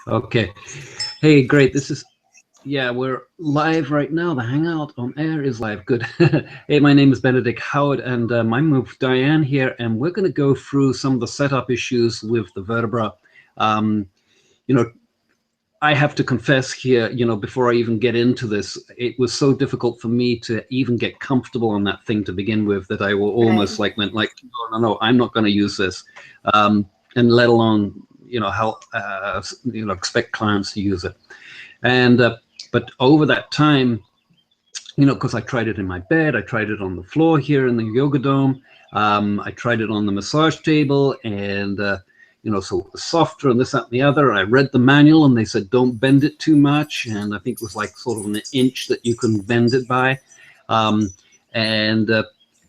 Okay. Hey, great. This is, yeah, we're live right now. The Hangout on Air is live. Good. Hey, my name is Benedict Howard, and I'm with Diane here, and we're going to go through some of the setup issues with the vertebra. Um, you know, I have to confess here, before I even get into this, it was so difficult for me to even get comfortable on that thing to begin with that I will almost Right. like went like, no, I'm not going to use this, and let alone how expect clients to use it. And but over that time, because I tried it in my bed, I tried it on the floor here in the yoga dome, I tried it on the massage table, and so it was softer and this, that, and the other. I read the manual, and they said don't bend it too much, and I think it was like sort of an inch that you can bend it by, um, and uh,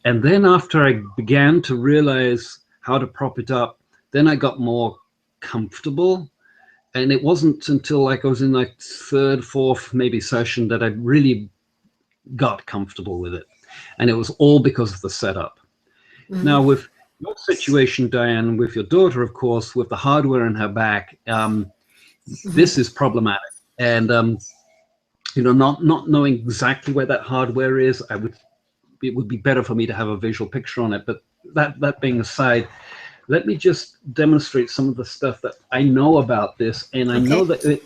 and then after I began to realize how to prop it up, then I got more comfortable, and it wasn't until like I was in like third, fourth maybe session that I really got comfortable with it, and it was all because of the setup. Now, Hmm. with your situation, Diane, with your daughter, of course, with the hardware in her back, this Hmm. is problematic, and not knowing exactly where that hardware is, it would be better for me to have a visual picture on it. But that being aside, let me just demonstrate some of the stuff that I know about this, and I know Okay. that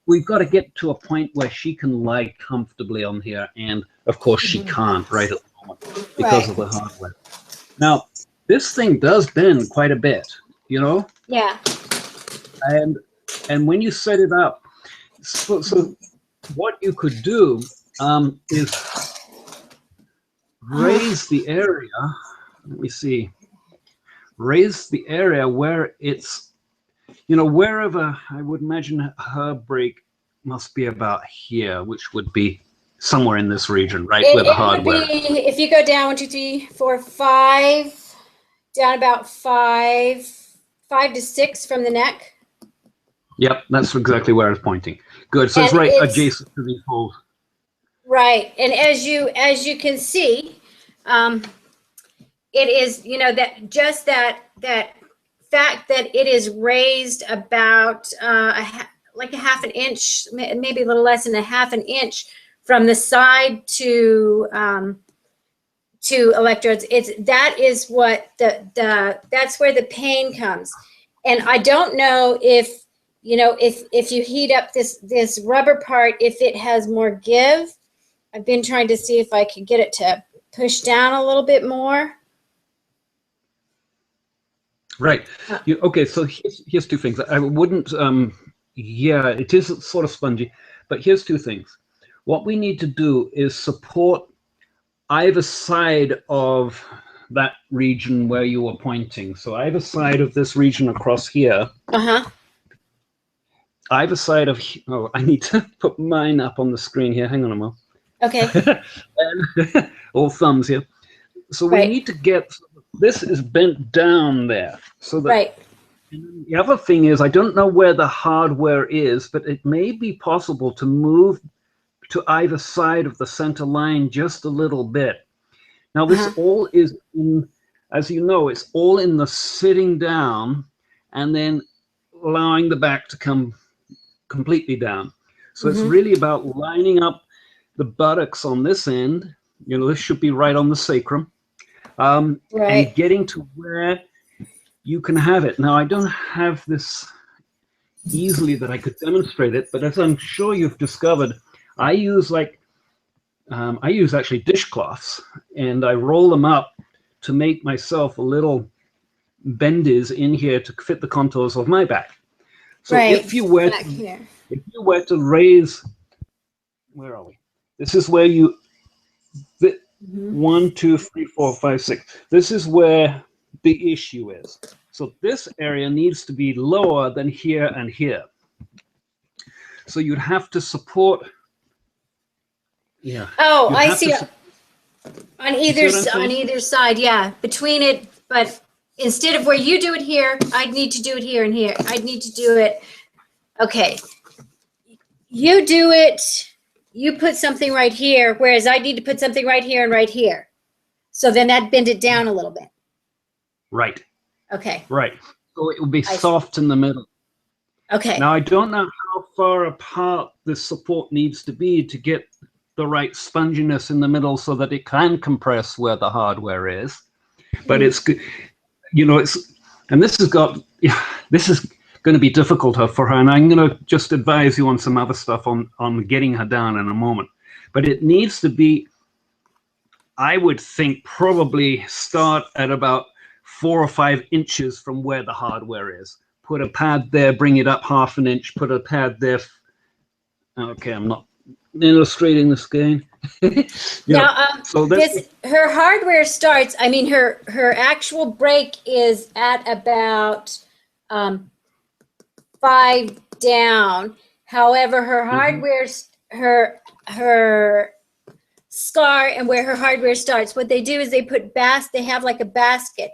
we've got to get to a point where she can lie comfortably on here, and of course she Hmm. can't right at the moment because Right. of the hardware. Now, this thing does bend quite a bit, you know, Yeah. and when you set it up, so what you could do is raise the area. Let me see, raise the area where it's, wherever I would imagine her break must be about here, which would be somewhere in this region, right, where the It would hardware is. be if you go down 1, 2, 3, 4, 5, down about 5 to 6 from the neck, Yep, that's exactly where I was pointing. Good. So it's and right it's adjacent to the fold. right. And as you can see, um, it is that just that fact that it is raised about like a half an inch, maybe a little less than a half an inch from the side to electrodes. It's that is what the that's where the pain comes. And I don't know if if you heat up this rubber part, if it has more give. I've been trying to see if I could get it to push down a little bit more. Right. Uh, Okay, so here's two things. I wouldn't, yeah, it is sort of spongy, but here's two things. What we need to do is support either side of that region where you were pointing. So either side of this region across here, uh-huh. either side of, oh, I need to put mine up on the screen here. Hang on a moment. Okay. All thumbs here. So we Right. need to get, this is bent down there so that. Right. And the other thing is, I don't know where the hardware is, but it may be possible to move to either side of the center line just a little bit. Now, this Uh-huh. all is in, as you know, it's all in the sitting down and then allowing the back to come completely down. So it's Mm-hmm. really about lining up the buttocks on this end. This should be right on the sacrum, and Right. getting to where you can have it. Now, I don't have this easily that I could demonstrate it, but as I'm sure you've discovered, I use I use actually dishcloths, and I roll them up to make myself a little bendies in here to fit the contours of my back. So Right. Back here. if you were to raise, where are we? This is where you, Mm-hmm. 1, 2, 3, 4, 5, 6. This is where the issue is. So this area needs to be lower than here and here. So you'd have to support, yeah, Oh, you'd I have see. to, On you see what I'm on saying? either side, yeah, between it. But instead of where you do it here, I'd need to do it here and here. I'd need to do it. Okay, you do it. You put something right here, whereas I need to put something right here and right here. So then that bend it down a little bit. Right, Okay, right. So it would be I see. soft in the middle. Okay. Now, I don't know how far apart this support needs to be to get the right sponginess in the middle so that it can compress where the hardware is. But it's, you know, and this has got, yeah, this is going to be difficult for her. And I'm going to just advise you on some other stuff on getting her down in a moment. But it needs to be, I would think, probably start at about 4 or 5 inches from where the hardware is. Put a pad there, bring it up 1/2 inch, put a pad there. Okay, I'm not illustrating this again. Now, so that's, her hardware starts, I mean, her actual break is at about 5 down. However, her hardware, her scar and where her hardware starts, what they do is they put they have like a basket,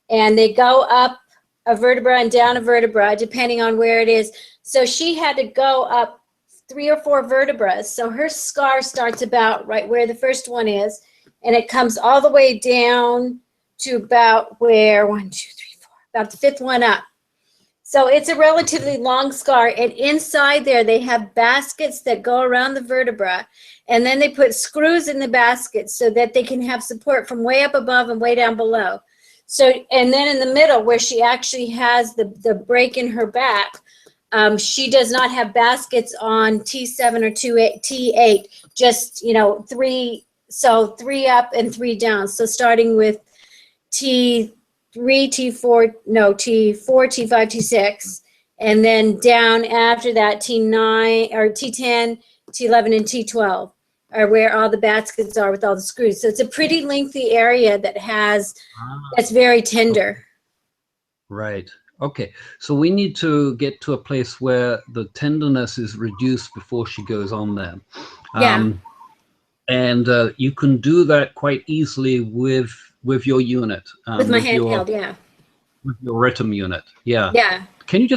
and they go up a vertebra and down a vertebra depending on where it is. So she had to go up 3 or 4 vertebrae. So her scar starts about right where the first one is, and it comes all the way down to about where 1, 2, 3, 4, about the 5th one up. So it's a relatively long scar, and inside there they have baskets that go around the vertebra, and then they put screws in the baskets so that they can have support from way up above and way down below. So, and then in the middle where she actually has the break in her back, she does not have baskets on T7 or T8, just, 3, so 3 up and 3 down. So starting with T3, T4, no, T4, T5, T6, and then down after that, T9 or T10, T11, and T12 are where all the baskets are with all the screws. So it's a pretty lengthy area that that's very tender. right. Okay. So we need to get to a place where the tenderness is reduced before she goes on there. Yeah. And you can do that quite easily with your unit. With my handheld, yeah. With your Ritem unit. Yeah. Yeah. Can you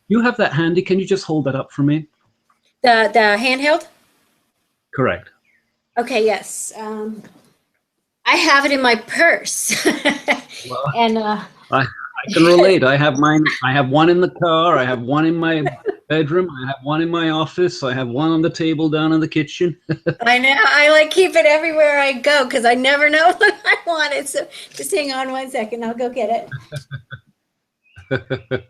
you have that handy? Can you just hold that up for me? The handheld? Correct. Okay, yes. I have it in my purse. Well, and I can relate. I have mine. I have one in the car. I have one in my bedroom. I have one in my office. I have one on the table down in the kitchen. I know. I keep it everywhere I go because I never know when I want it. So just hang on 1 second. I'll go get it.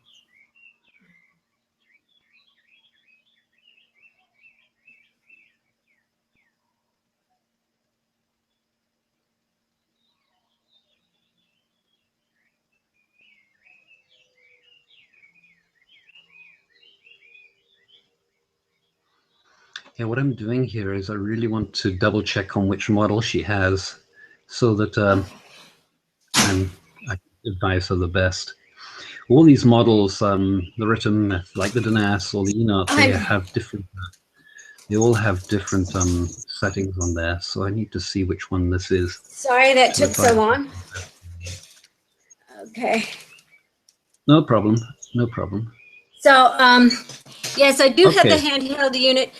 Yeah, what I'm doing here is I really want to double check on which model she has so that I advise her the best. All these models, the Ritem, like the Danas or the Enart, they all have different settings on there. So I need to see which one this is. Sorry that took so long. Okay. No problem. No problem. So, yes, I do have the handheld unit.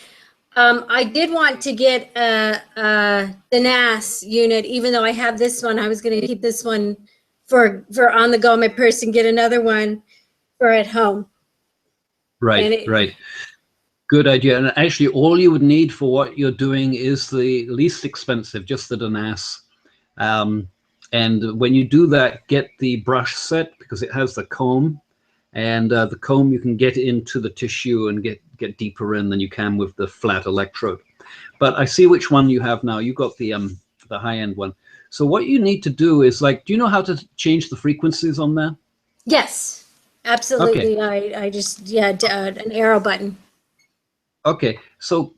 I did want to get the NAS unit, even though I have this one. I was going to keep this one for on the go in my purse and get another one for at home. Right, right. Good idea. And actually, all you would need for what you're doing is the least expensive, just the Danas. And when you do that, get the brush set because it has the comb. And the comb, you can get into the tissue and get deeper in than you can with the flat electrode. But I see which one you have now. You got the high-end one. So what you need to do is, do you know how to change the frequencies on there? Yes, absolutely. Okay. I just, an arrow button. Okay. So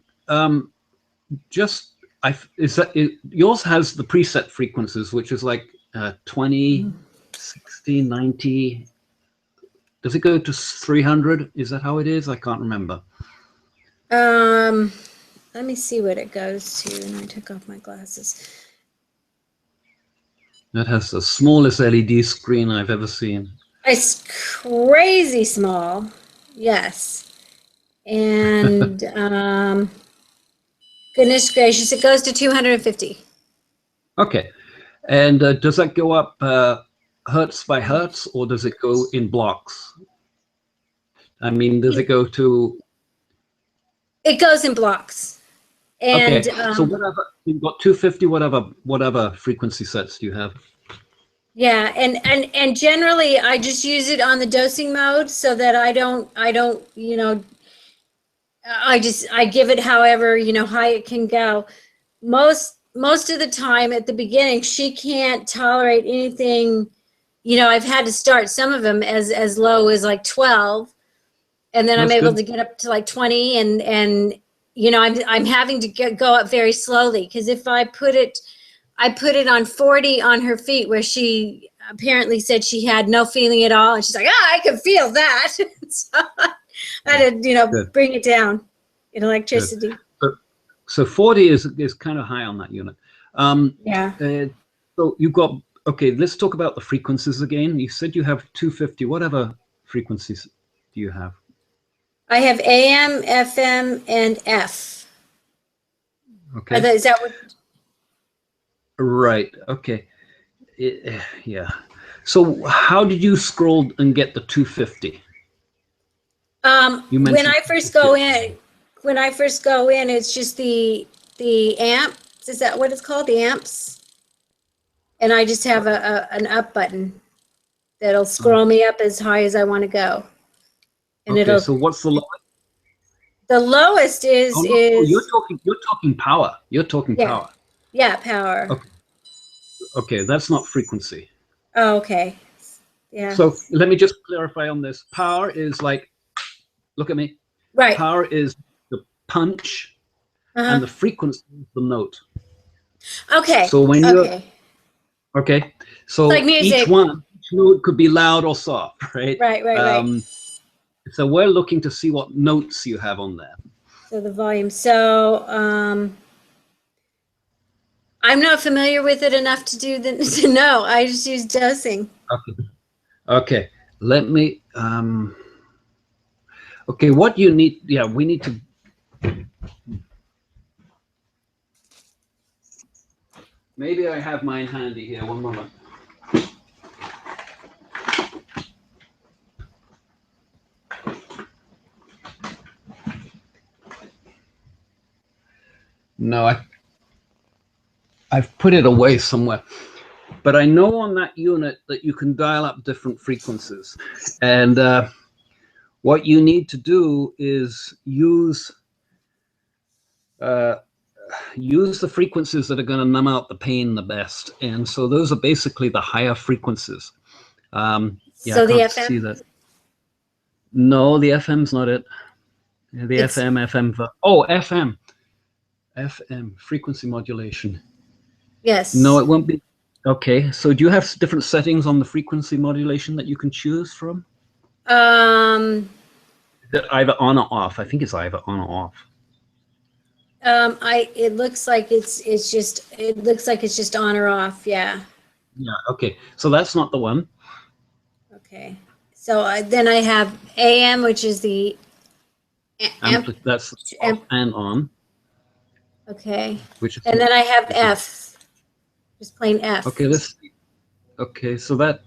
yours has the preset frequencies, which is like 20, 60, 90. Does it go to 300? Is that how it is? I can't remember. Let me see what it goes to. And I took off my glasses. That has the smallest LED screen I've ever seen. It's crazy small. Yes. And goodness gracious, it goes to 250. Okay. And does that go up hertz by hertz, or does it go in blocks? I mean, does it go to? It goes in blocks. And Okay, so whatever you've got, 250, whatever frequency sets do you have? yeah, and generally I just use it on the dosing mode so that I don't, you know, I give it however, you know, high it can go. Most of the time at the beginning, she can't tolerate anything. You know, I've had to start some of them as low as like 12, and then I'm That's able good. to get up to like 20, and you know, I'm having to go up very slowly, because if I put it on 40 on her feet, where she apparently said she had no feeling at all, and she's like, I can feel that. So I had to, you know, Good. bring it down in electricity. So 40 is kind of high on that unit. Yeah. So you've got, okay, let's talk about the frequencies again. You said you have 250. What other frequencies do you have? I have AM, FM, and F. Okay. Is that what? Right. Okay. Yeah. So how did you scroll and get the 250? You When mentioned I first go in, it's just the amps. Is that what it's called? The amps? And I just have an up button that'll scroll me up as high as I want to go. And Okay, so what's the lowest? the lowest is Oh, no, you're talking power. You're talking yeah. power. Yeah, power. Okay. Okay, that's not frequency. Oh, okay. Yeah. So let me just clarify on this. Power is like, look at me. Right. Power is the punch, Uh-huh. and the frequency is the note. Okay. So when you're okay, so like music. each note could be loud or soft, right? Right. So we're looking to see what notes you have on there. So the volume. So I'm not familiar with it enough to know. I just use dosing. Okay. Let me. Okay, what you need? Yeah, we need to. Maybe I have mine handy here. One moment. No, I've put it away somewhere. But I know on that unit that you can dial up different frequencies. And what you need to do is use the frequencies that are going to numb out the pain the best. And so those are basically the higher frequencies. Yeah, So I the can't FM? see that. No, the FM's not it. The FM. Oh, FM. FM, frequency modulation. Yes. No, it won't be. Okay, so do you have different settings on the frequency modulation that you can choose from? Is it either on or off? I think it's either on or off. It looks like it's just on or off. Yeah. Yeah. Okay. So that's not the one. Okay. So then I have AM, which is the amp. That's off and on. Okay. Which is, and then I have F, just plain F. Okay. Okay. So that.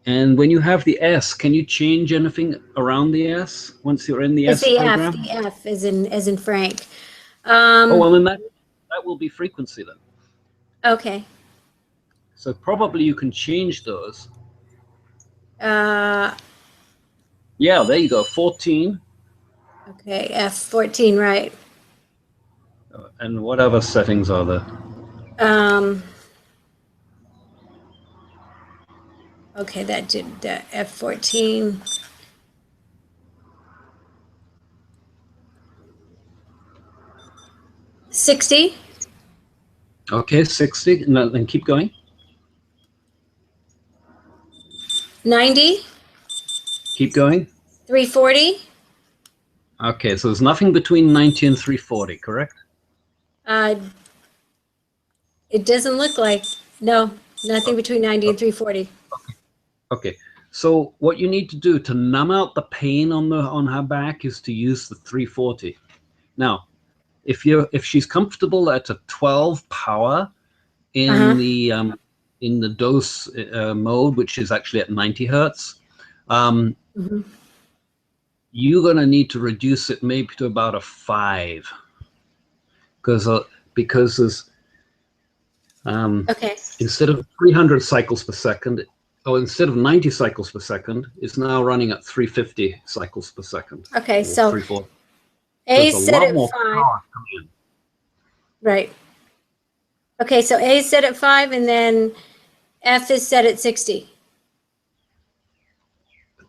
And when you have the S, can you change anything around the S once you're in the It's S the program? F. The F as in Frank. Oh well, then that will be frequency then. Okay. So probably you can change those. Yeah, there you go. 14. Okay, F14, right. And what other settings are there? Okay, that did F14. $60. Okay, 60. No, then keep going. 90. Keep going. 340. Okay, so there's nothing between 90 and 340, correct? It doesn't look like. No, nothing between 90 and 340. Okay, so what you need to do to numb out the pain on her back is to use the 340. Now, if she's comfortable at a 12 power in the dose mode, which is actually at 90 hertz, Mhm. you're going to need to reduce it maybe to about a 5, because there's Okay. instead of 300 cycles per second, or instead of 90 cycles per second, it's now running at 350 cycles per second, Okay. or So 340. So A it's a set lot at more 5. power coming in. Right. Okay. So A is set at 5, and then F is set at 60.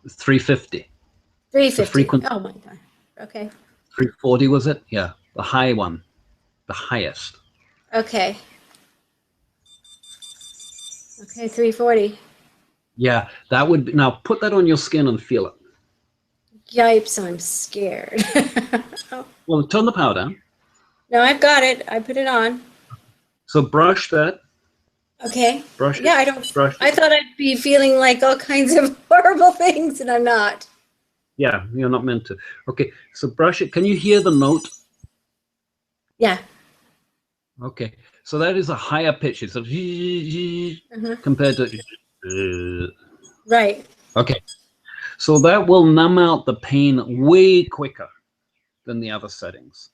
350. 350. The frequency. Oh my God. Okay. 340 was it? Yeah, the high one, the highest. Okay. Okay. 340. Yeah, that would be, now put that on your skin and feel it. Yipes! I'm scared. Well, turn the power down. No, I've got it. I put it on. So brush that. Okay. Brush Yeah, it. I don't. Brush I it. thought I'd be feeling like all kinds of horrible things, and I'm not. Yeah, you're not meant to. Okay, so brush it. Can you hear the note? Yeah. Okay, so that is a higher pitch. It's a Uh-huh. compared to. Right. Okay, so that will numb out the pain way quicker than the other settings.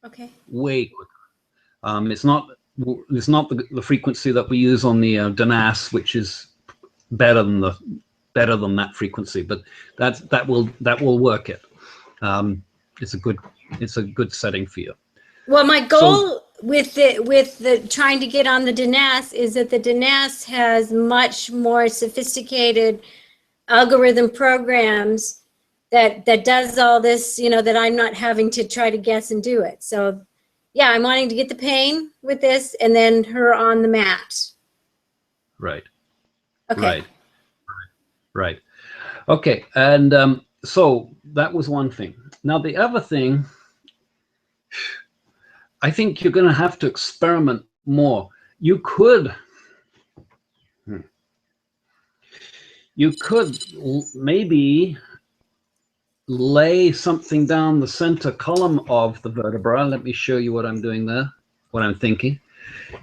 Okay. Way quicker. It's not the frequency that we use on the DNAS, which is better than that frequency, but that will work it. It's a good setting for you. Well, my So goal with the trying to get on the DNAS is that the DNAS has much more sophisticated algorithm programs that does all this, that I'm not having to try to guess and do it. So yeah, I'm wanting to get the pain with this and then her on the mat. right, Okay. right. Okay, and so that was one thing. Now the other thing, I think you're going to have to experiment more. You could maybe lay something down the center column of the vertebra. Let me show you what I'm doing there, what I'm thinking.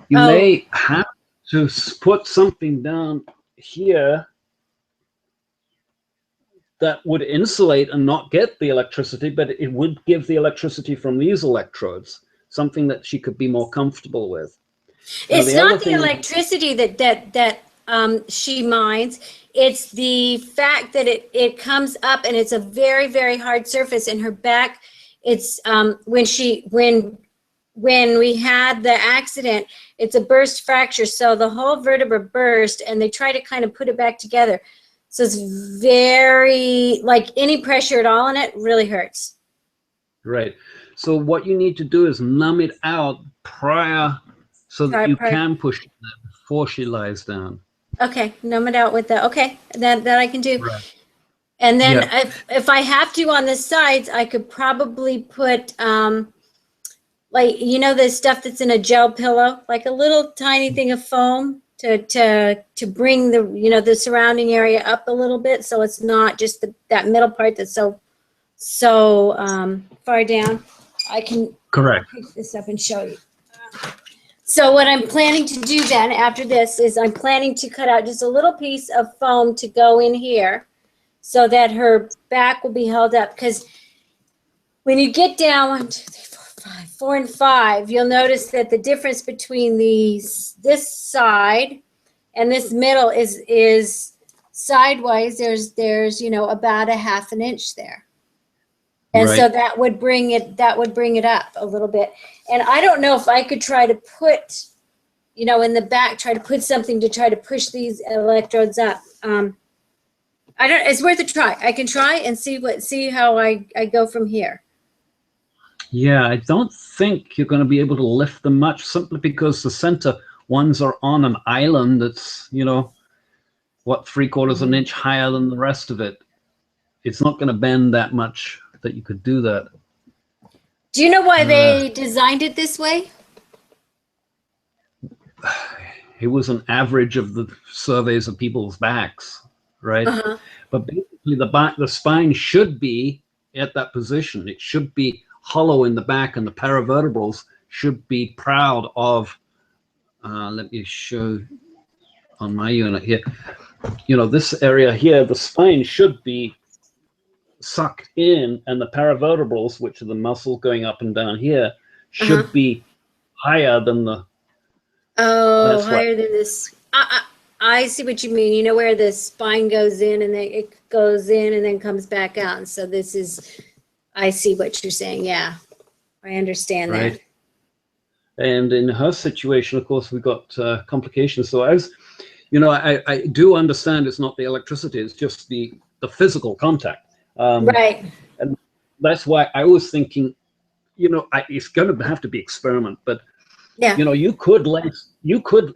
You may have to put something down here that would insulate and not get the electricity, but it would give the electricity from these electrodes, something that she could be more comfortable with. It's not the electricity that she minds. It's the fact that it comes up and it's a very, very hard surface in her back. It's when we had the accident, it's a burst fracture. So the whole vertebra burst and they try to kind of put it back together. So it's very, like any pressure at all on it really hurts. Right. So what you need to do is numb it out prior so that you can push it before she lies down. Okay, numb it out with the, okay, that I can do. Right. And then if I have to on the sides, I could probably put, like, the stuff that's in a gel pillow, like a little tiny thing of foam to bring the, the surrounding area up a little bit. So it's not just that middle part that's so far down. I can pick this up and show you. So what I'm planning to do then after this is I'm planning to cut out just a little piece of foam to go in here so that her back will be held up. Because when you get down 1, 2, 3, 4, 5, 4 and 5, you'll notice that the difference between this side and this middle is sideways. There's about a ½ an inch there. And so that would bring it up a little bit. And I don't know if I could try to put, in the back, try to put something to try to push these electrodes up. It's worth a try. I can try and see how I go from here. Yeah, I don't think you're going to be able to lift them much, simply because the center ones are on an island that's, 3/4 an inch higher than the rest of it. It's not going to bend that much that you could do that. Do you know why they designed it this way? It was an average of the surveys of people's backs, right? But basically the spine should be at that position. It should be hollow in the back, and the paravertebrals should be proud of, let me show on my unit here. you know, this area here, the spine should be sucked in, and the paravertebrals, which are the muscles going up and down here, should be higher than the. Oh, That's higher what. than this. I see what you mean. You know where the spine goes in and then it goes in and then comes back out. And so this is, I see what you're saying. Yeah, I understand Right. that. And in her situation, of course, we got complications. So I was, you know, I do understand it's not the electricity; it's just the physical contact. Right. And that's why I was thinking, you know, it's going to have to be experiment, but Yeah. you know, you could,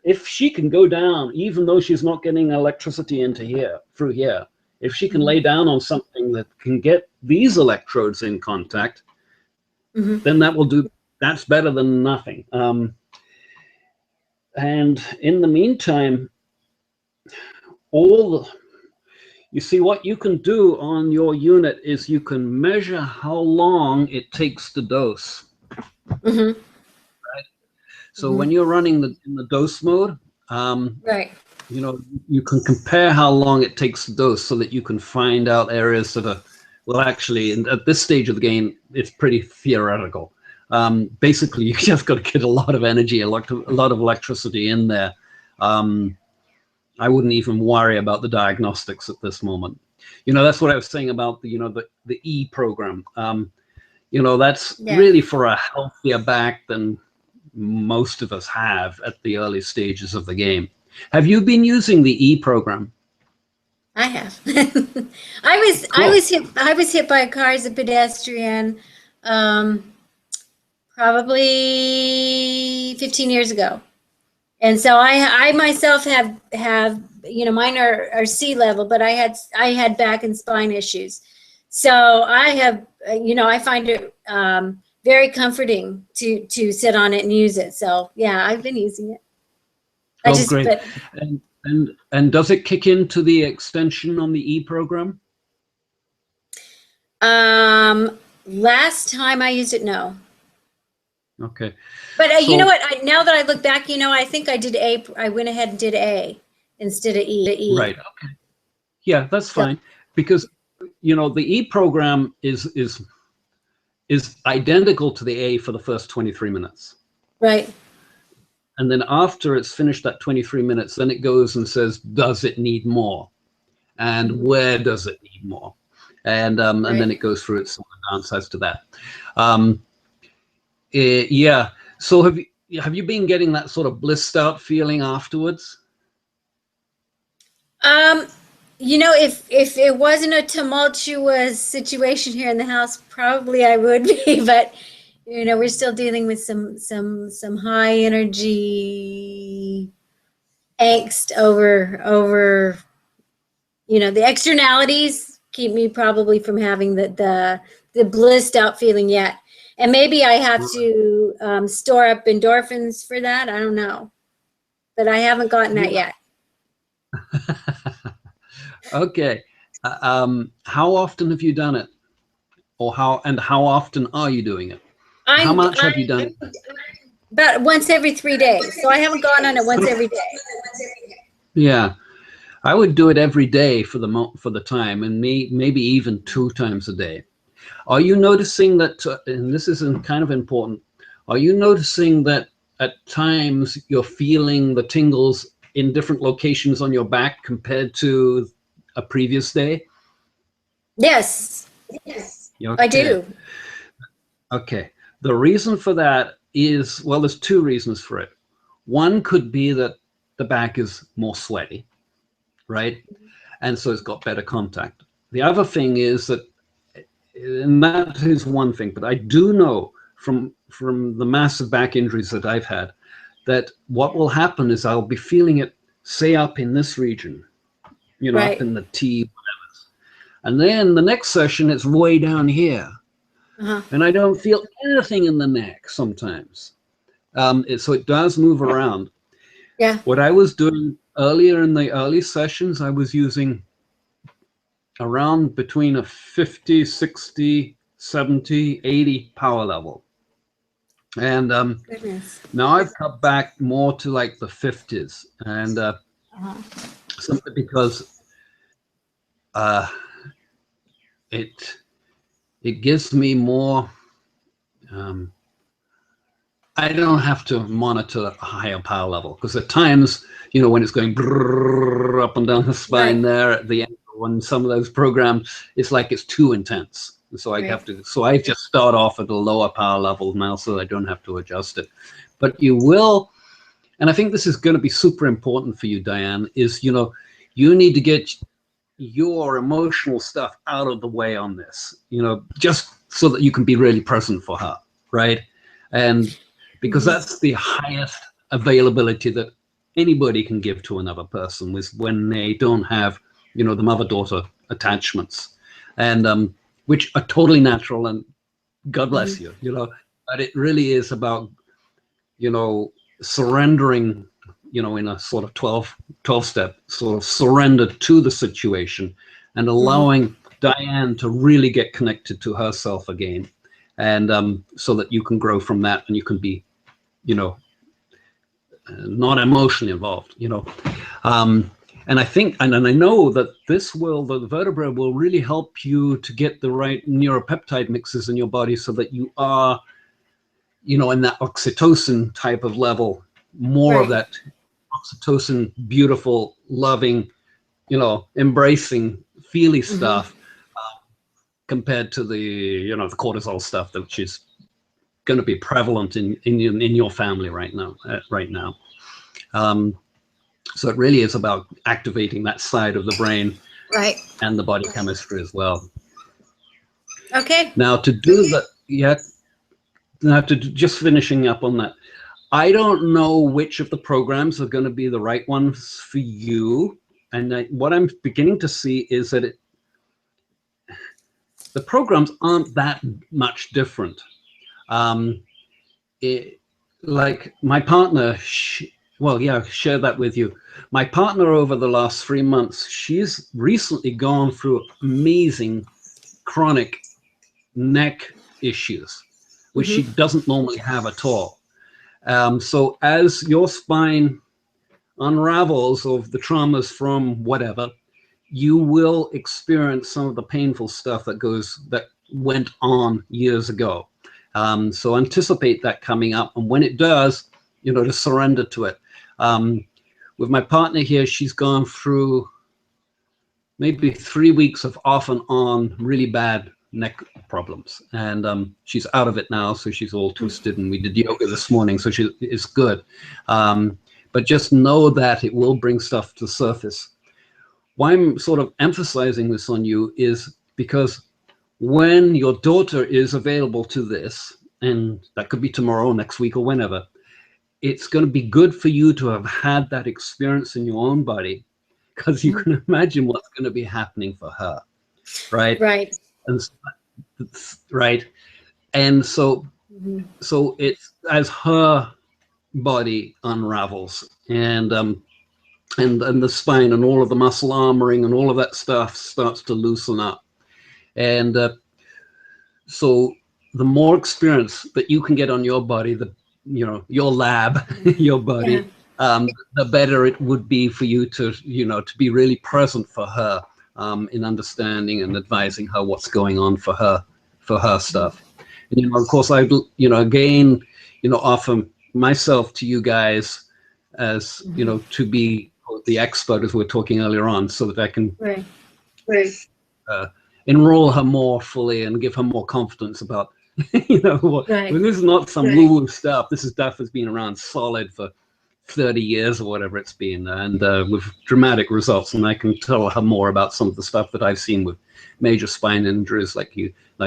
if she can go down, even though she's not getting electricity into here, through here, if she can lay down on something that can get these electrodes in contact, then that will do, that's better than nothing. And in the meantime, you see, what you can do on your unit is you can measure how long it takes to dose. So when you're running in the dose mode, Right. you know, you can compare how long it takes to dose so that you can find out areas that are, well, actually, at this stage of the game, it's pretty theoretical. Basically, you just got to get a lot of energy, a lot of electricity in there. I wouldn't even worry about the diagnostics at this moment. You know, that's what I was saying about the, you know, the E program. You know, that's really for a healthier back than most of us have at the early stages of the game. Have you been using the E program? I have. I was hit by a car as a pedestrian, probably 15 years ago. And so I myself have, you know, mine are C level, but I had back and spine issues. So I have, you know, I find it very comforting to sit on it and use it. So yeah, I've been using it. Great. And does it kick into the extension on the E program? Last time I used it, no. Okay. But you know what? Now that I look back, you know, I think I did A. I went ahead and did A instead of E. Right. Okay. Yeah, that's fine, because you know the E program is identical to the A for the first 23 minutes. Right. And then after it's finished that 23 minutes, then it goes and says, does it need more? And where does it need more? And and then it goes through its downsides to that. Yeah. So have you been getting that sort of blissed out feeling afterwards? You know, if it wasn't a tumultuous situation here in the house, probably I would be. But you know, we're still dealing with some high energy angst over you know, the externalities keep me probably from having the blissed out feeling yet. And maybe I have to store up endorphins for that. I don't know, but I haven't gotten that yet. Okay. How often have you done it, or how often are you doing it? How much have you done it? About once every 3 days. So I haven't gone on it once every day. Yeah, I would do it every day for the time, and maybe even 2 times a day. Are you noticing that? And this is kind of important. Are you noticing that at times you're feeling the tingles in different locations on your back compared to a previous day? Yes. Yes. Okay. I do. Okay. The reason for that is, well, there's 2 reasons for it. One could be that the back is more sweaty, right? And so it's got better contact. The other thing is that, and that is one thing, but I do know from the massive back injuries that I've had, that what will happen is I'll be feeling it, say, up in this region, you know, up in the T, whatever. And then the next session, it's way down here. And I don't feel anything in the neck sometimes. So it does move around. Yeah. What I was doing earlier in the early sessions, I was using around between a 50, 60, 70, 80 power level. And now I've cut back more to like the 50s. And simply because it gives me more. I don't have to monitor a higher power level, because at times, when it's going brrr, up and down the spine there at the end, on some of those programs, it's like it's too intense. So I have to. So I just start off at a lower power level now, so I don't have to adjust it. But you will, and I think this is going to be super important for you, Diane. Is you need to get your emotional stuff out of the way on this. Just so that you can be really present for her, right? And because that's the highest availability that anybody can give to another person, is when they don't have, the mother-daughter attachments, and which are totally natural, and God bless you, but it really is about, surrendering, in a sort of 12-step sort of surrender to the situation, and allowing Diane to really get connected to herself again, and so that you can grow from that, and you can be, not emotionally involved, and I think, and I know that the vertebra will really help you to get the right neuropeptide mixes in your body, so that you are, in that oxytocin type of level, more of that oxytocin, beautiful, loving, embracing, feely stuff, compared to the, the cortisol stuff, which is going to be prevalent in your family right now. So it really is about activating that side of the brain, and the body chemistry as well. Okay. Now to do that, just finishing up on that, I don't know which of the programs are going to be the right ones for you, and what I'm beginning to see is that the programs aren't that much different. Like my partner, share that with you. My partner, over the last 3 months, she's recently gone through amazing chronic neck issues, which she doesn't normally have at all. So as your spine unravels of the traumas from whatever, you will experience some of the painful stuff that went on years ago. So anticipate that coming up, and when it does, to surrender to it. With my partner here, she's gone through maybe 3 weeks of off and on really bad neck problems, and she's out of it now, so she's all twisted, and we did yoga this morning, so she is good. But just know that it will bring stuff to the surface. Why I'm sort of emphasizing this on you is because when your daughter is available to this, and that could be tomorrow, next week, or whenever, it's going to be good for you to have had that experience in your own body, because you can imagine what's going to be happening for her, right? And so it's as her body unravels, and the spine and all of the muscle armoring and all of that stuff starts to loosen up, and so the more experience that you can get on your body, your lab, your body, the better it would be for you to to be really present for her, in understanding and advising her what's going on for her stuff. And of course, I again offer myself to you guys as to be the expert, as we were talking earlier on, so that I can enroll her more fully and give her more confidence about I mean, this is not some woo-woo stuff. This is stuff that's been around solid for 30 years or whatever it's been, and with dramatic results. And I can tell her more about some of the stuff that I've seen with major spine injuries like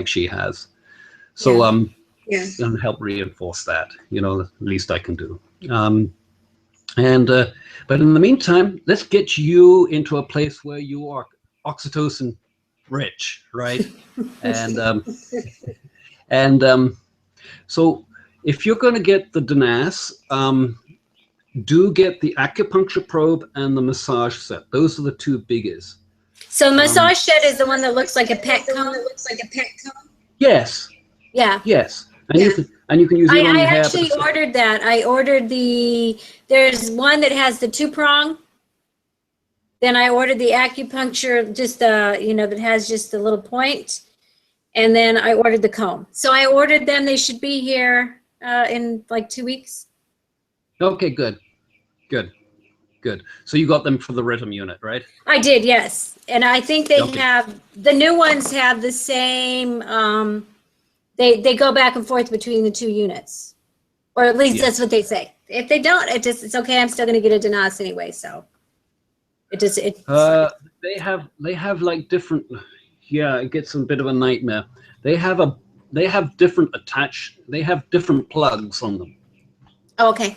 she has. So and help reinforce that, the least I can do. But in the meantime, let's get you into a place where you are oxytocin rich, right? And so if you're going to get the DNAS, do get the acupuncture probe and the massage set. Those are the two biggies. So massage set is the one that looks like a pet cone? Yes. Yeah. Yes. And you can use it on your hair. I actually ordered that. I ordered there's one that has the 2-prong. Then I ordered the acupuncture, just the, that has just a little point. And then I ordered the comb. So I ordered them. They should be here in like 2 weeks. Okay, good. So you got them for the rhythm unit, right? I did, yes. And I think they Okay. have, the new ones have the same, they go back and forth between the 2 units. Or at least Yeah. that's what they say. If they don't, it's okay. I'm still going to get a Danas anyway. So they have like different, yeah, it gets a bit of a nightmare. They have different plugs on them. Oh, okay.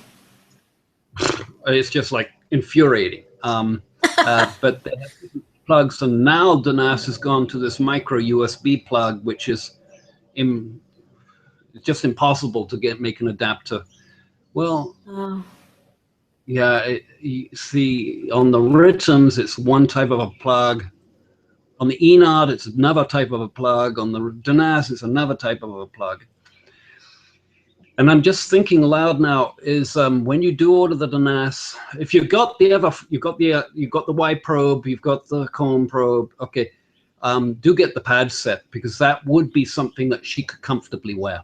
It's just like infuriating. But they have different plugs, and now Danas has gone to this micro USB plug, which is it's just impossible to make an adapter. Well, yeah, you see, on the Rhythms, it's one type of a plug. On the Enard, it's another type of a plug. On the Danas, it's another type of a plug. And I'm just thinking aloud now, is when you do order the Danas, if you've got the Y probe, you've got the comb probe, okay, do get the pad set, because that would be something that she could comfortably wear.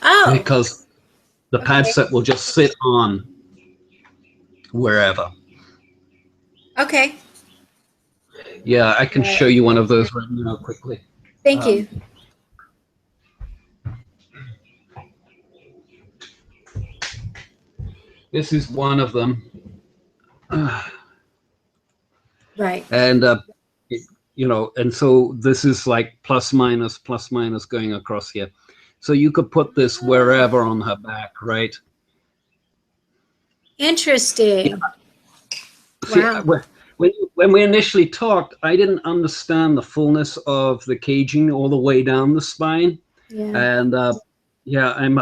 Oh. Because the pad set will just sit on wherever. Okay. Yeah, I can show you one of those right now quickly. Thank you. This is one of them. Right. And, and so this is like plus minus going across here. So you could put this wherever on her back, right? Interesting. Yeah. Wow. When we initially talked, I didn't understand the fullness of the caging all the way down the spine. Yeah. And I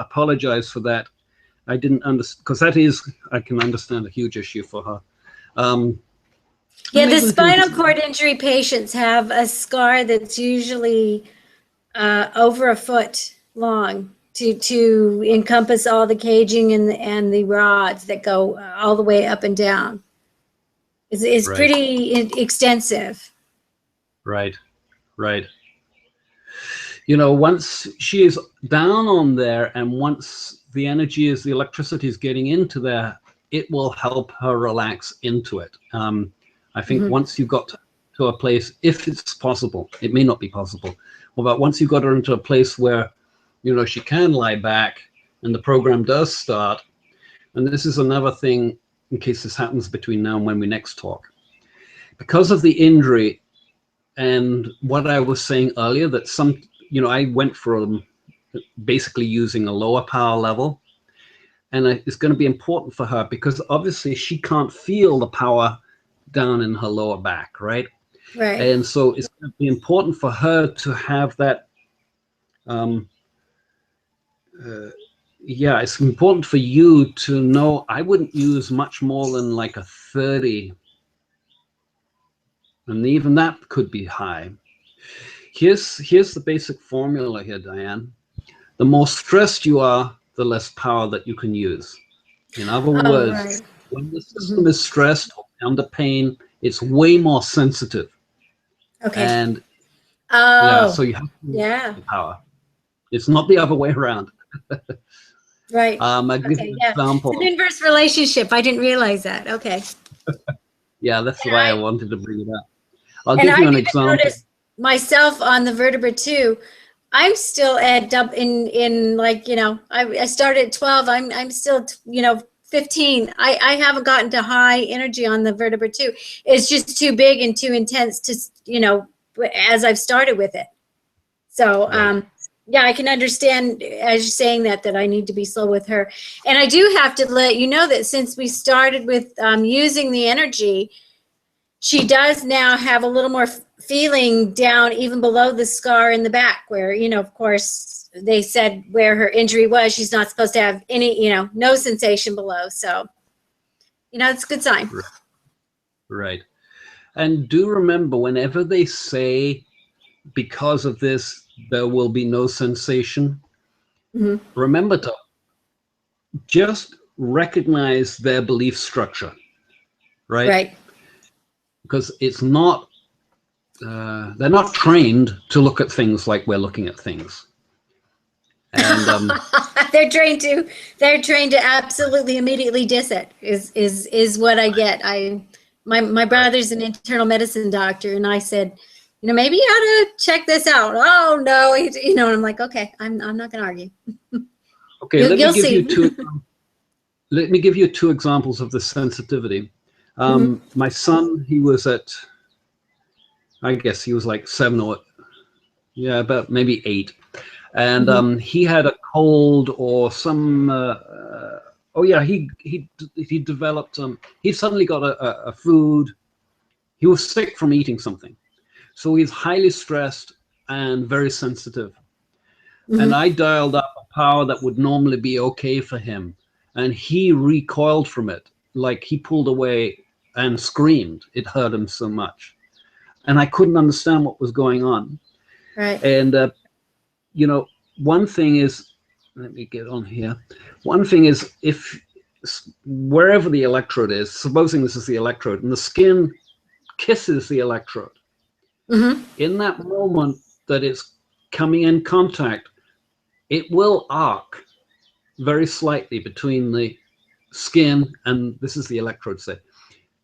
apologize for that. I didn't understand, because I can understand, a huge issue for her. Yeah, the spinal cord injury patients have a scar that's usually over a foot long to encompass all the caging and the rods that go all the way up and down. It's Right. pretty extensive. Right. Once she is down on there, and once the electricity is getting into there, it will help her relax into it. I think once you've got to a place, if it's possible, it may not be possible, but once you've got her into a place where, she can lie back and the program does start, and this is another thing in case this happens between now and when we next talk. Because of the injury and what I was saying earlier, that I went from basically using a lower power level, and it's going to be important for her because obviously she can't feel the power down in her lower back, right? Right. And so it's going to be important for her to have that. It's important for you to know. I wouldn't use much more than like a 30, and even that could be high. Here's the basic formula here, Diane. The more stressed you are, the less power that you can use. In other words, right. When the system is stressed or under pain, it's way more sensitive. Okay. And so you have to use the power. It's not the other way around. Right. I'll give you an example. It's an inverse relationship. I didn't realize that. Okay. Yeah, that's why I wanted to bring it up. I'll give you an example. Myself on the vertebra too. I'm still at in like, I started at 12. I'm still, 15. I haven't gotten to high energy on the vertebra too. It's just too big and too intense to, as I've started with it. So, I can understand as you're saying that I need to be slow with her. And I do have to let you know that since we started with using the energy, she does now have a little more feeling down even below the scar in the back where, of course, they said where her injury was, she's not supposed to have any, no sensation below. So, it's a good sign. Right. And do remember, whenever they say, because of this, there will be no sensation, remember to just recognize their belief structure, right? Right. because it's not, they're not trained to look at things like we're looking at things. And they're trained to absolutely immediately diss it is what I get. My brother's an internal medicine doctor, and I said, maybe you ought to check this out. Oh no, and I'm like, okay, I'm not going to argue. Okay, you'll see. Let me give you two examples of the sensitivity. My son, he was at, I guess he was like 7 or, yeah, about maybe 8. And he had a cold or some, he developed, he suddenly got a food. He was sick from eating something. So he's highly stressed and very sensitive. And I dialed up a power that would normally be okay for him. And he recoiled from it. Like he pulled away and screamed. It hurt him so much. And I couldn't understand what was going on. Right. And, one thing is, let me get on here. One thing is, if wherever the electrode is, supposing this is the electrode, and the skin kisses the electrode, in that moment that it's coming in contact, it will arc very slightly between the skin and, this is the electrode, say.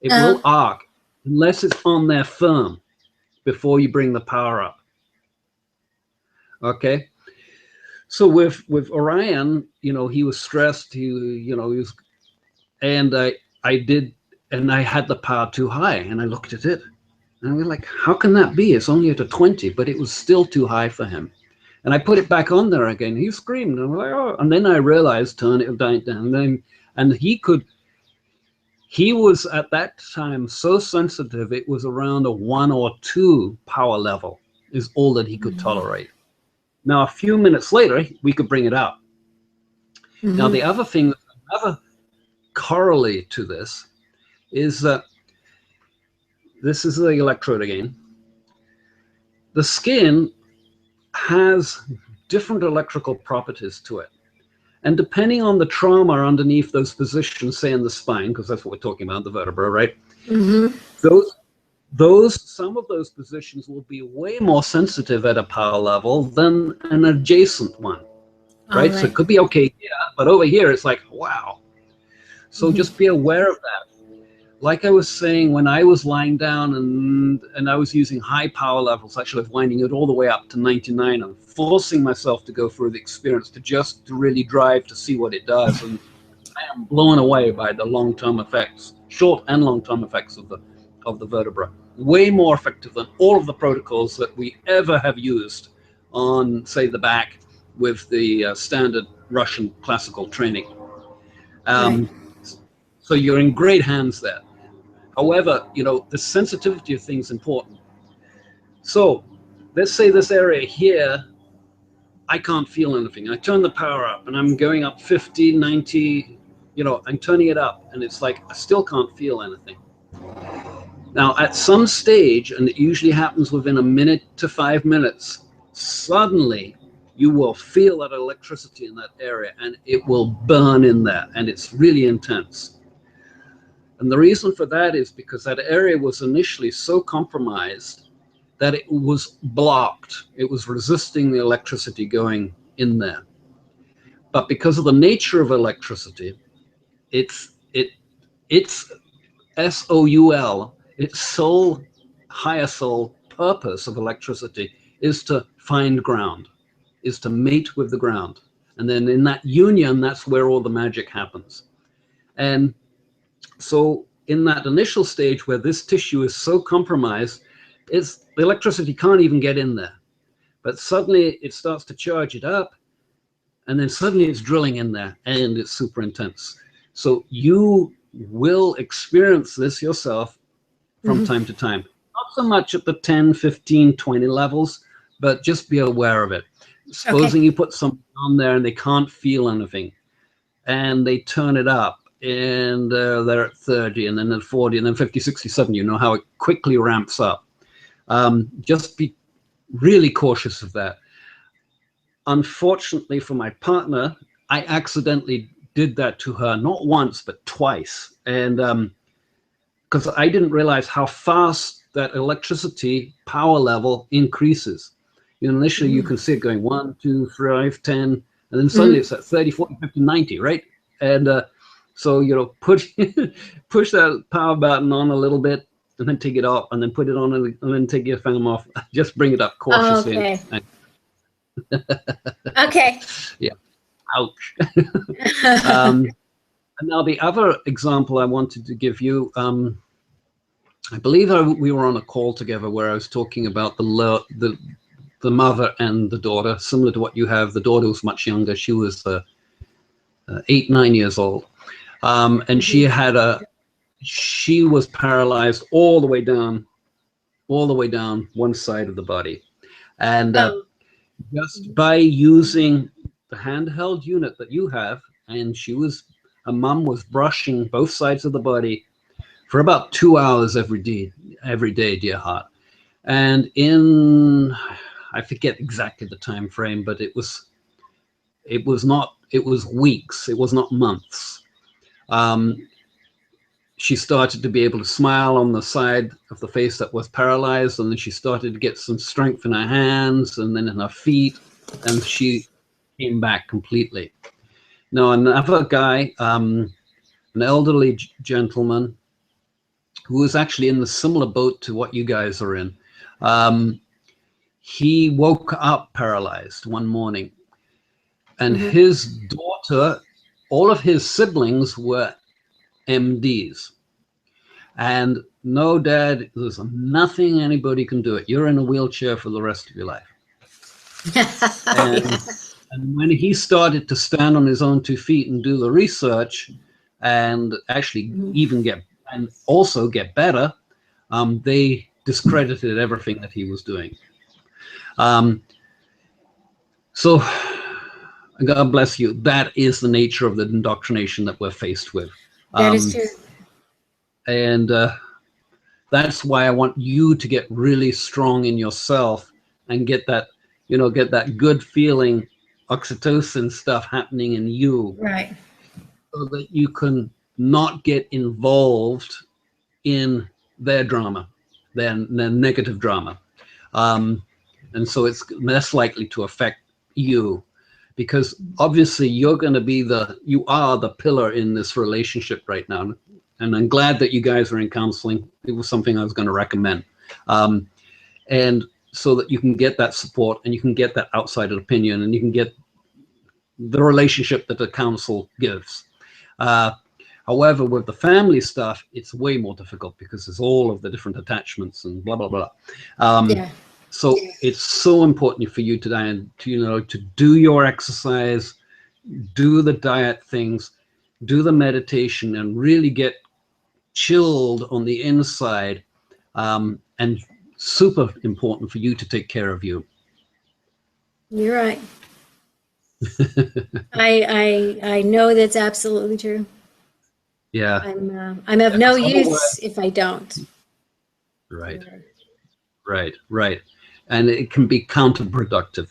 It will arc unless it's on there firm before you bring the power up. Okay? So with Orion, he was stressed. He was, and I had the power too high, and I looked at it, and I was like, how can that be? It's only at a 20, but it was still too high for him. And I put it back on there again. He screamed, and I'm like, oh, and then I realized, turn it down, and he was at that time so sensitive, it was around a 1 or 2 power level is all that he could tolerate. Now, a few minutes later, we could bring it up. Now, the other thing, another correlate to this is that this is the electrode again. The skin has different electrical properties to it. And depending on the trauma underneath those positions, say in the spine, because that's what we're talking about, the vertebra, right? Some of those positions will be way more sensitive at a power level than an adjacent one, right? So it could be okay here, but over here it's like, wow. So just be aware of that. Like I was saying, when I was lying down and I was using high power levels, actually winding it all the way up to 99 and forcing myself to go through the experience to really drive to see what it does. And I am blown away by the long-term effects, short and long-term effects of the vertebra. Way more effective than all of the protocols that we ever have used on, say, the back with the standard Russian classical training. So you're in great hands there. However, the sensitivity of things is important. So let's say this area here, I can't feel anything. I turn the power up and I'm going up 50, 90, I'm turning it up and it's like, I still can't feel anything. Now, at some stage, and it usually happens within a minute to 5 minutes, suddenly you will feel that electricity in that area and it will burn in there, and it's really intense. And the reason for that is because that area was initially so compromised that it was blocked. It was resisting the electricity going in there. But because of the nature of electricity, it's SOUL, its soul, higher soul purpose of electricity is to find ground, is to mate with the ground. And then in that union, that's where all the magic happens. And so in that initial stage where this tissue is so compromised, the electricity can't even get in there. But suddenly it starts to charge it up, and then suddenly it's drilling in there, and it's super intense. So you will experience this yourself from time to time. Not so much at the 10, 15, 20 levels, but just be aware of it. Supposing you put something on there and they can't feel anything, and they turn it up, and they're at 30, and then at 40, and then 50, 60, 70, you know how it quickly ramps up. Just be really cautious of that. Unfortunately for my partner, I accidentally did that to her, not once, but twice. And because I didn't realize how fast that electricity power level increases. You know, initially you can see it going 1, 2, 3, 5, 10, and then suddenly it's at 30, 40, 50, 90, right? And so, you know, push that power button on a little bit, and then take it off, and then put it on, and then take your thumb off. Just bring it up cautiously. Okay. Okay. Yeah. Ouch. And now the other example I wanted to give you, I believe we were on a call together where I was talking about the mother and the daughter, similar to what you have. The daughter was much younger. She was 8, 9 years old. And she was paralyzed all the way down one side of the body. And just by using the handheld unit that you have, and her mom was brushing both sides of the body for about 2 hours every day, dear heart. And I forget exactly the time frame, but it was weeks, it was not months. She started to be able to smile on the side of the face that was paralyzed, and then she started to get some strength in her hands and then in her feet, and she came back completely. Now, another guy, an elderly gentleman who was actually in the similar boat to what you guys are in, he woke up paralyzed one morning, and his daughter, all of his siblings were MDs. And no, Dad, there's nothing anybody can do it. You're in a wheelchair for the rest of your life. And when he started to stand on his own 2 feet and do the research and actually also get better, they discredited everything that he was doing. So God bless you. That is the nature of the indoctrination that we're faced with. That is true. And that's why I want you to get really strong in yourself and get that good feeling, oxytocin stuff happening in you. Right. So that you can not get involved in their drama, their negative drama. And so it's less likely to affect you, because obviously you are the pillar in this relationship right now. And I'm glad that you guys are in counseling. It was something I was going to recommend. And so that you can get that support, and you can get that outside opinion, and you can get the relationship that the counsel gives. However, with the family stuff, it's way more difficult because there's all of the different attachments and blah, blah, blah. So it's so important for you today to do your exercise, do the diet things, do the meditation, and really get chilled on the inside. And super important for you to take care of you. You're right. I know that's absolutely true. Yeah. I'm of no use if I don't. Right. And it can be counterproductive,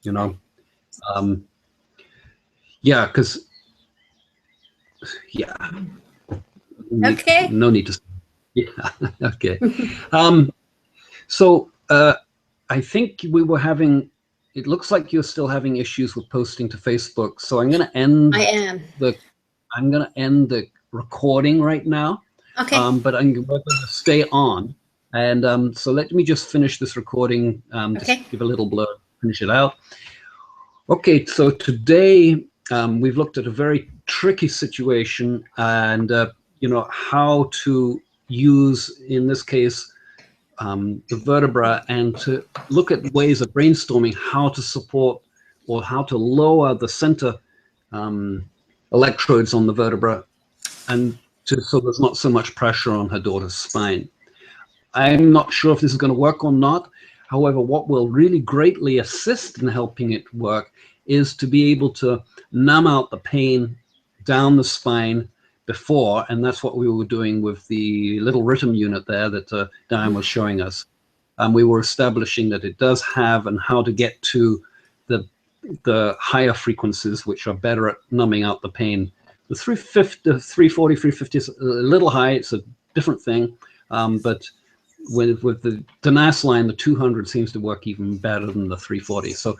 because Okay. No need to. Yeah. Okay. So I think we were having. It looks like you're still having issues with posting to Facebook. So I'm going to end. I am. I'm going to end the recording right now. Okay. But we're going to stay on, and so let me just finish this recording. Just give a little blur, finish it out. Okay. So today we've looked at a very tricky situation, and how to use, in this case, the vertebra, and to look at ways of brainstorming how to support or how to lower the center electrodes on the vertebra, and so there's not so much pressure on her daughter's spine. I'm not sure if this is going to work or not. However, what will really greatly assist in helping it work is to be able to numb out the pain down the spine before, and that's what we were doing with the little rhythm unit there that Diane was showing us. We were establishing that it does have, and how to get to the higher frequencies, which are better at numbing out the pain. The 340, 350 is a little high. It's a different thing. But with the Tenasseline, the 200 seems to work even better than the 340. So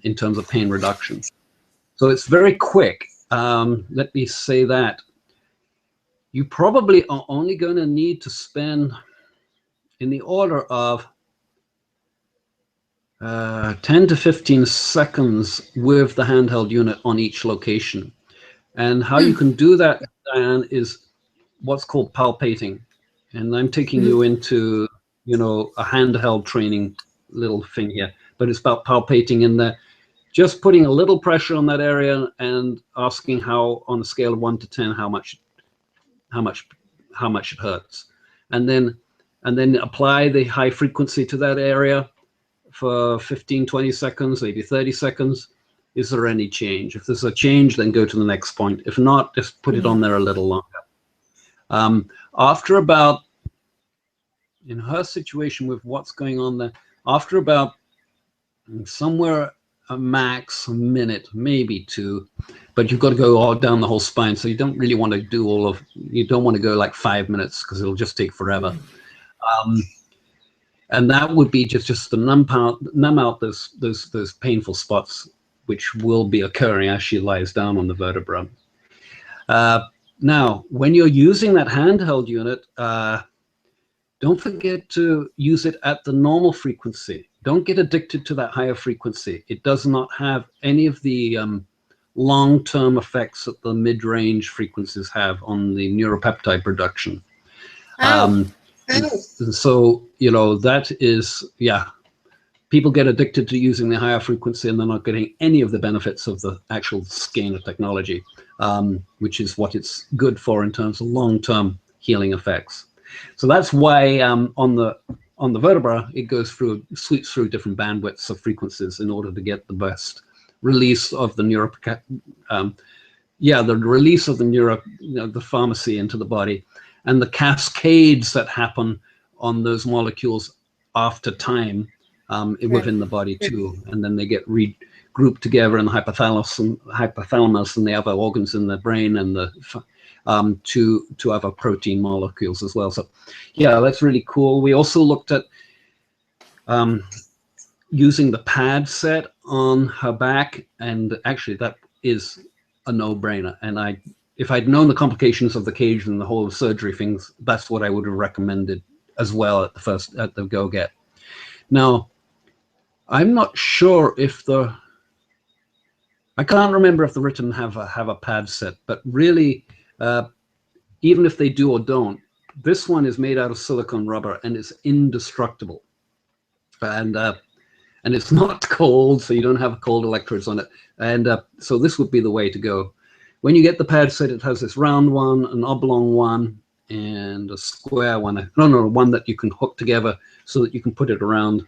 in terms of pain reduction. So it's very quick. Let me say that. You probably are only going to need to spend in the order of 10 to 15 seconds with the handheld unit on each location. And how you can do that, Diane, is what's called palpating. And I'm taking you into, you know, a handheld training little thing here, but it's about palpating in there. Just putting a little pressure on that area and asking how, on a scale of 1 to 10, how much it hurts, and then apply the high frequency to that area for 15, 20 seconds, maybe 30 seconds. Is there any change? If there's a change, then go to the next point. If not, just put it on there a little longer. After about, in her situation with what's going on there, after about somewhere a max a minute, maybe 2, but you've got to go all down the whole spine. So you don't really want to do you don't want to go like 5 minutes because it'll just take forever. And that would be just to numb out those painful spots, which will be occurring as she lies down on the vertebra. Now, when you're using that handheld unit, don't forget to use it at the normal frequency. Don't get addicted to that higher frequency. It does not have any of the long-term effects that the mid-range frequencies have on the neuropeptide production. And so, you know, that is, yeah, people get addicted to using the higher frequency and they're not getting any of the benefits of the actual scanner technology, which is what it's good for in terms of long-term healing effects. So that's why on the vertebra, it sweeps through different bandwidths of frequencies in order to get the best release of the release of the pharmacy into the body, and the cascades that happen on those molecules after time within the body too, and then they get regrouped together in the hypothalamus and the other organs in the brain and the to other protein molecules as well. So yeah, that's really cool. We also looked at using the pad set on her back, and actually that is a no-brainer. And if I'd known the complications of the cage and the whole surgery things, that's what I would have recommended as well at the go-get. Now, I'm not sure if I can't remember if the Ritten have a pad set, but really, even if they do or don't, this one is made out of silicone rubber and it's indestructible. And it's not cold, so you don't have cold electrodes on it. And so this would be the way to go. When you get the pad set, it has this round one, an oblong one, and a square one. No, one that you can hook together so that you can put it around,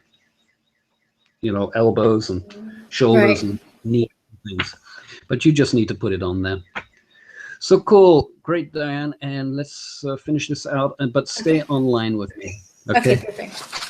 you know, elbows and shoulders and knees and things. But you just need to put it on there. So cool. Great, Diane. And let's finish this out, but stay online with me. Okay, perfect.